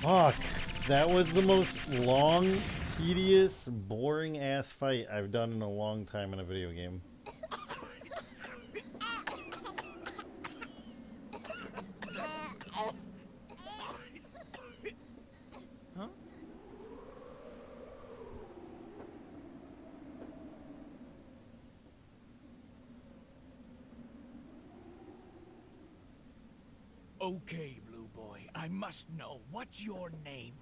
Fuck. That was the most long, tedious, boring ass fight I've done in a long time in a video game. Huh? Okay, Blue Boy, I must know, what's your name?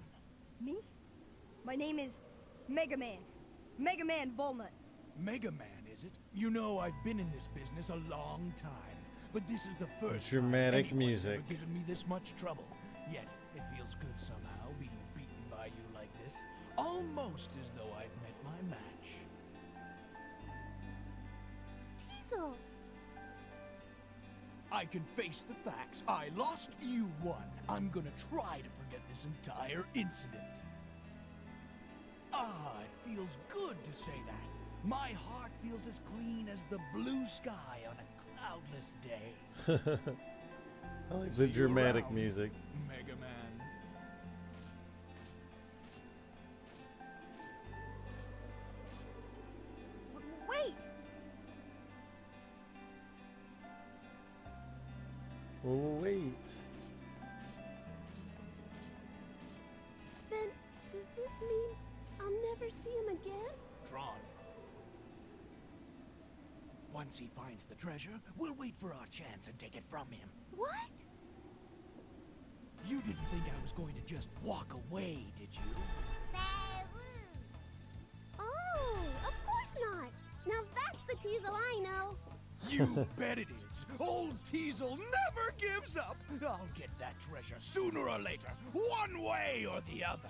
Me? My name is Mega Man. Mega Man Volnut. Mega Man, is it? You know, I've been in this business a long time, but this is the first Dramatic time anyone's music. ever given me this much trouble. Yet, it feels good somehow being beaten by you like this. Almost as though I've met my match. Teasel. I can face the facts. I lost, you won. I'm gonna try to forget this entire incident. Ah, it feels good to say that. My heart feels as clean as the blue sky on a cloudless day. I like See the you dramatic around, music. Mega Man. Wait! Oh, wait. Then, does this mean I'll never see him again? Tron. Once he finds the treasure, we'll wait for our chance and take it from him. What? You didn't think I was going to just walk away, did you? Oh, of course not. Now that's the Teasel I know. You bet it is. Old Teasel never gives up. I'll get that treasure sooner or later, one way or the other.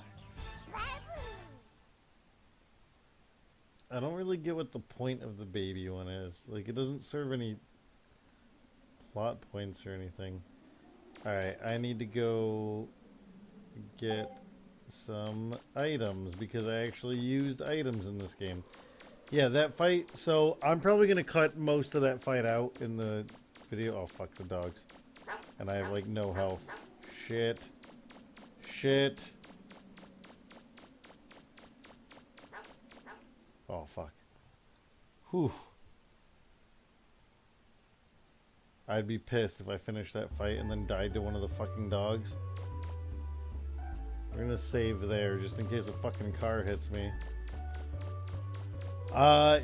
I don't really get what the point of the baby one is. Like, it doesn't serve any plot points or anything. Alright, I need to go get some items because I actually used items in this game. Yeah, that fight, so I'm probably going to cut most of that fight out in the video. Oh, fuck the dogs. And I have, like, no health. Shit. Shit. Oh, fuck. Whew. I'd be pissed if I finished that fight and then died to one of the fucking dogs. We're gonna save there just in case a fucking car hits me.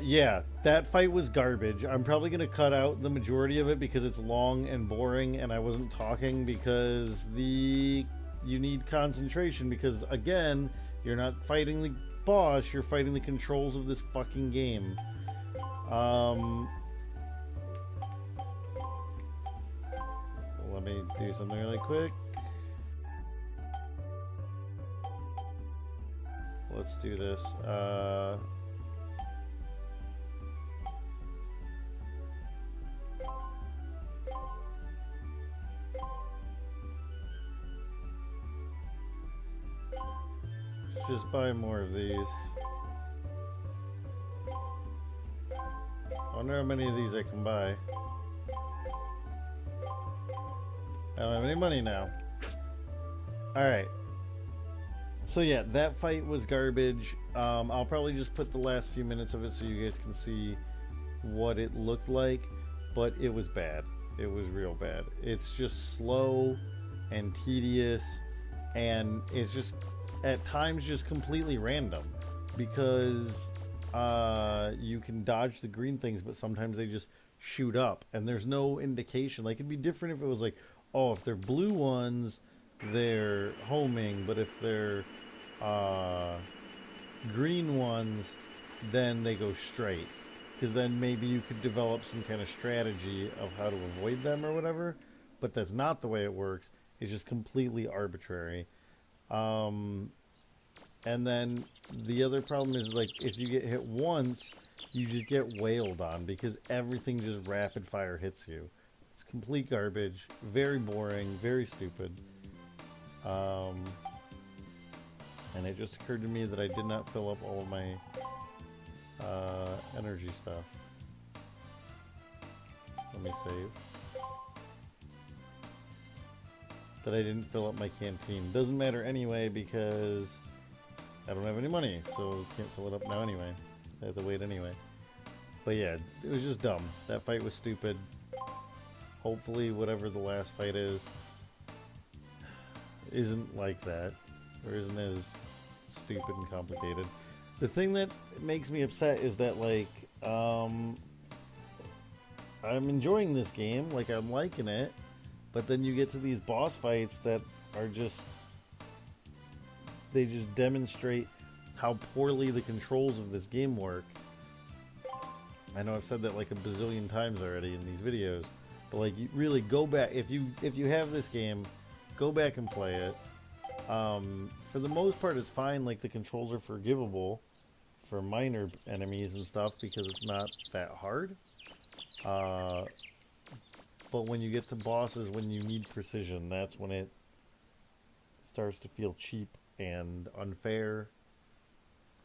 Yeah, that fight was garbage. I'm probably gonna cut out the majority of it because it's long and boring and I wasn't talking because you need concentration because, again, you're not fighting the boss, you're fighting the controls of this fucking game. Let me do something really quick. Let's do this. Just buy more of these. I wonder how many of these I can buy. I don't have any money now. Alright. So yeah, that fight was garbage. I'll probably just put the last few minutes of it so you guys can see what it looked like. But it was bad. It was real bad. It's just slow and tedious. And it's just at times just completely random because you can dodge the green things, but sometimes they just shoot up and there's no indication. Like, it'd be different if it was like, oh, if they're blue ones, they're homing, but if they're green ones, then they go straight. Because then maybe you could develop some kind of strategy of how to avoid them or whatever. But that's not the way it works. It's just completely arbitrary. And then the other problem is, like, if you get hit once, you just get wailed on because everything just rapid fire hits you. It's complete garbage, very boring, very stupid. And it just occurred to me that I did not fill up all of my energy stuff. Let me save. That I didn't fill up my canteen. Doesn't matter anyway because I don't have any money, so can't fill it up now anyway. I have to wait anyway. But yeah, it was just dumb. That fight was stupid. Hopefully whatever the last fight is isn't like that, or isn't as stupid and complicated. The thing that makes me upset is that, like, I'm enjoying this game, like, I'm liking it, but then you get to these boss fights that are just, they just demonstrate how poorly the controls of this game work. I know I've said that like a bazillion times already in these videos, but like, you really go back, if you have this game, go back and play it. For the most part, it's fine. Like, the controls are forgivable for minor enemies and stuff because it's not that hard. But when you get to bosses, when you need precision, that's when it starts to feel cheap and unfair.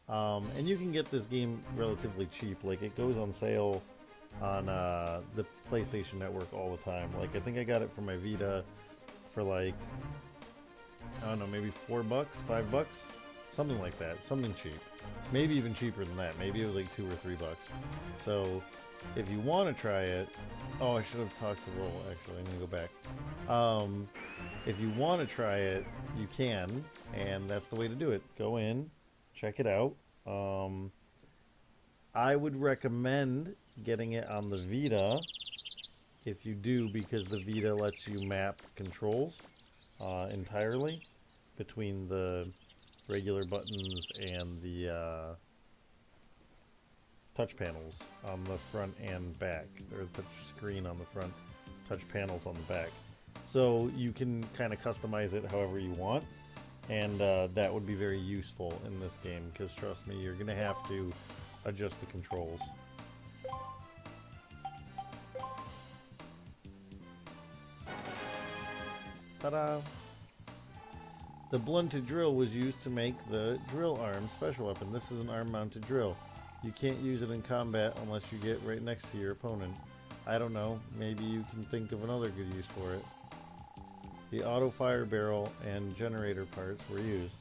And you can get this game relatively cheap. Like, it goes on sale on the PlayStation Network all the time. Like, I think I got it for my Vita for like, I don't know, maybe $4, $5, something like that, something cheap. Maybe even cheaper than that. Maybe it was like $2 or $3. So if you want to try it, oh, I should have talked to Roll. Actually, I'm gonna go back. If you want to try it, you can, and that's the way to do it. Go in, check it out. I would recommend getting it on the Vita if you do, because the Vita lets you map controls entirely between the regular buttons and the touch panels on the front and back, or the touch screen on the front, touch panels on the back. So you can kind of customize it however you want, and that would be very useful in this game, because trust me, you're going to have to adjust the controls. Ta-da! The blunted drill was used to make the drill arm special weapon. This is an arm-mounted drill. You can't use it in combat unless you get right next to your opponent. I don't know, maybe you can think of another good use for it. The auto fire barrel and generator parts were used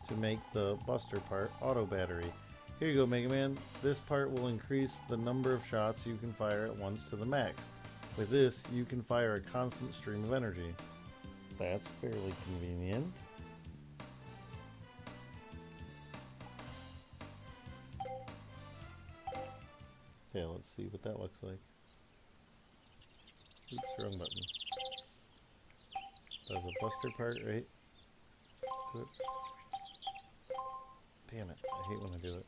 to make the buster part auto battery. Here you go, Mega Man. This part will increase the number of shots you can fire at once to the max. With this, you can fire a constant stream of energy. That's fairly convenient. Okay, let's see what that looks like. Oops, wrong button. There's a buster part, right? Good. Damn it, I hate when I do it.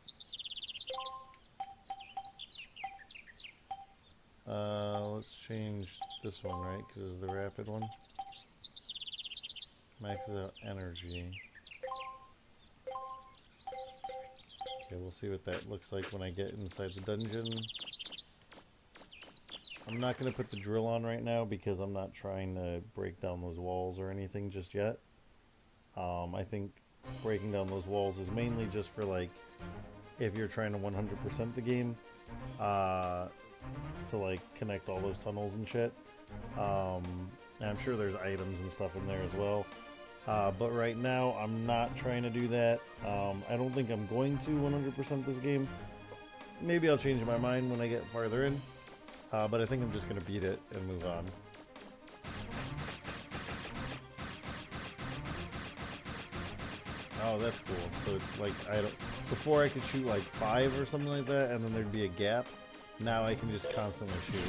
Let's change this one, right? Because it's the rapid one. Maxes out energy. Okay, we'll see what that looks like when I get inside the dungeon. I'm not going to put the drill on right now because I'm not trying to break down those walls or anything just yet. I think breaking down those walls is mainly just for, like, if you're trying to 100% the game, to like connect all those tunnels and shit. And I'm sure there's items and stuff in there as well. But right now I'm not trying to do that. I don't think I'm going to 100% this game. Maybe I'll change my mind when I get farther in. But I think I'm just going to beat it and move on. Oh, that's cool. So it's like I don't. Before I could shoot like 5 or something like that, and then there'd be a gap. Now I can just constantly shoot,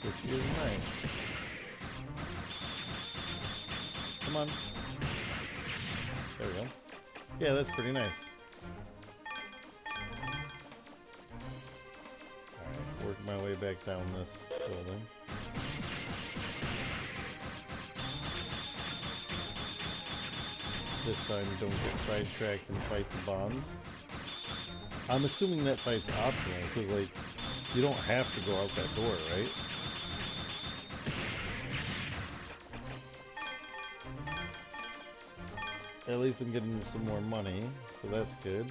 which is nice. Come on. There we go. Yeah, that's pretty nice. Alright, work my way back down this building. This time don't get sidetracked and fight the bombs. I'm assuming that fight's optional, because like, you don't have to go out that door, right? At least I'm getting some more money, so that's good.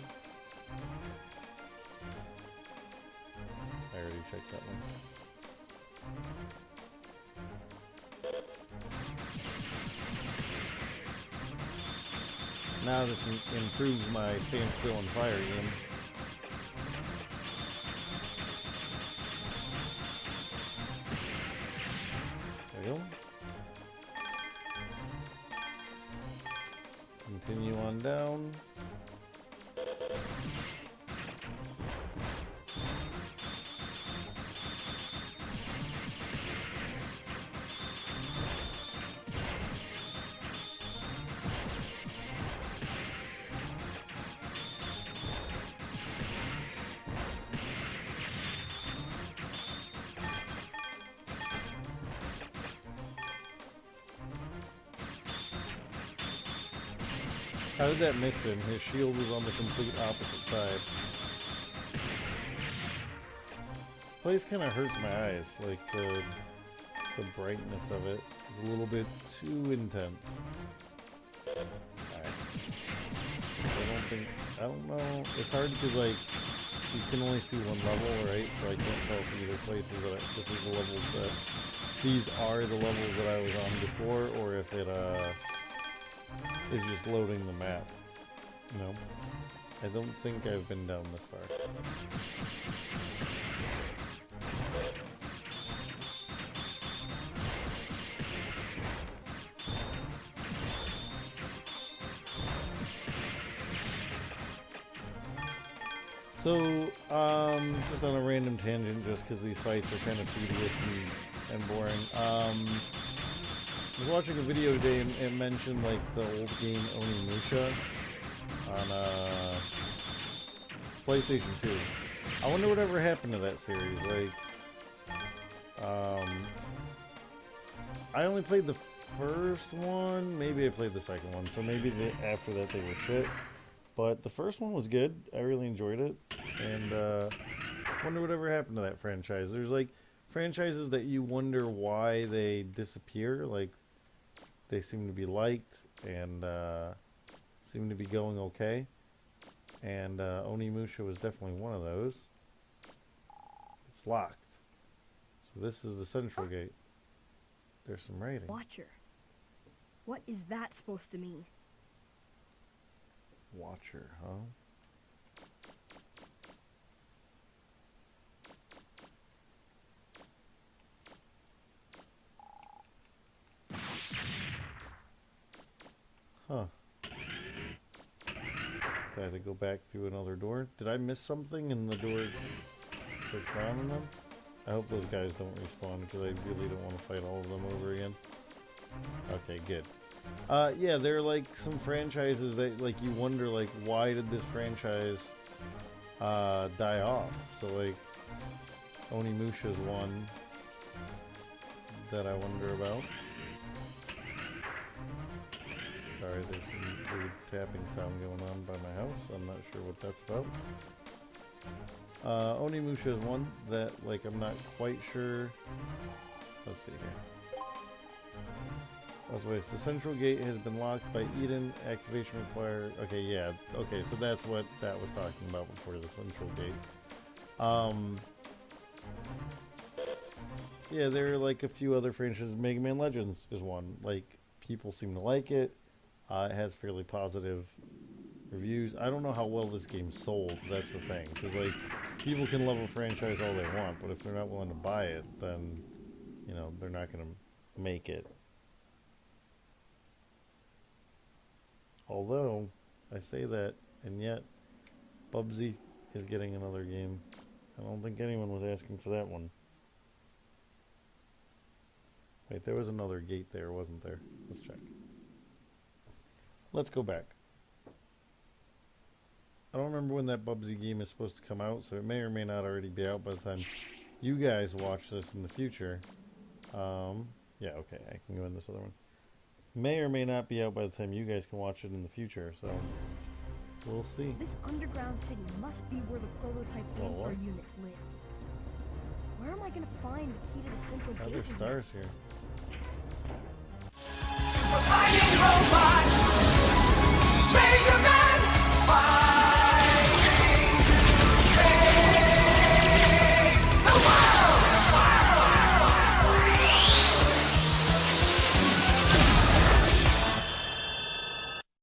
I already checked that one. Now this improves my stand still and fire game. There we go. Continue on down. How did that miss him? His shield was on the complete opposite side. This place kind of hurts my eyes. Like the brightness of it is a little bit too intense. Alright. I don't know. It's hard because like you can only see one level, right? So I can't tell if these are places that this is the levels that these are the levels that I was on before, or if it is just loading the map. No. I don't think I've been down this far. So, just on a random tangent, just because these fights are kind of tedious and boring. I was watching a video today and it mentioned like the old game Onimusha on PlayStation 2. I wonder whatever happened to that series. Like, I only played the first one. Maybe I played the second one. So maybe after that they were shit. But the first one was good. I really enjoyed it. And wonder whatever happened to that franchise. There's like franchises that you wonder why they disappear. Like, they seem to be liked and seem to be going okay. And Onimusha was definitely one of those. It's locked. So this is the central gate. There's some writing. Watcher. What is that supposed to mean? Watcher, huh? Huh. I had to go back through another door. Did I miss something in the door for drowning them? I hope those guys don't respawn because I really don't want to fight all of them over again. Okay, good. Yeah, there are like some franchises that like you wonder like why did this franchise die off? So like Onimusha's one that I wonder about. Sorry, there's some weird tapping sound going on by my house. I'm not sure what that's about. Onimusha is one that, like, I'm not quite sure. Let's see here. The central gate has been locked by Eden. Activation required. Okay, yeah. Okay, so that's what that was talking about before, the central gate. Yeah, there are, like, a few other franchises. Mega Man Legends is one. Like, people seem to like it. It has fairly positive reviews. I don't know how well this game sold. That's the thing. Because, like, people can love a franchise all they want, but if they're not willing to buy it, then, you know, they're not going to make it. Although, I say that, and yet, Bubsy is getting another game. I don't think anyone was asking for that one. Wait, there was another gate there, wasn't there? Let's check. Let's go back. I don't remember when that Bubsy game is supposed to come out, so it may or may not already be out by the time you guys watch this in the future. Yeah, okay, I can go in this other one. May or may not be out by the time you guys can watch it in the future, so we'll see. This underground city must be where the prototype Oh, Aether what? units live. Where am I gonna find the key to the central Oh, gate? there's stars here. Super fighting robot.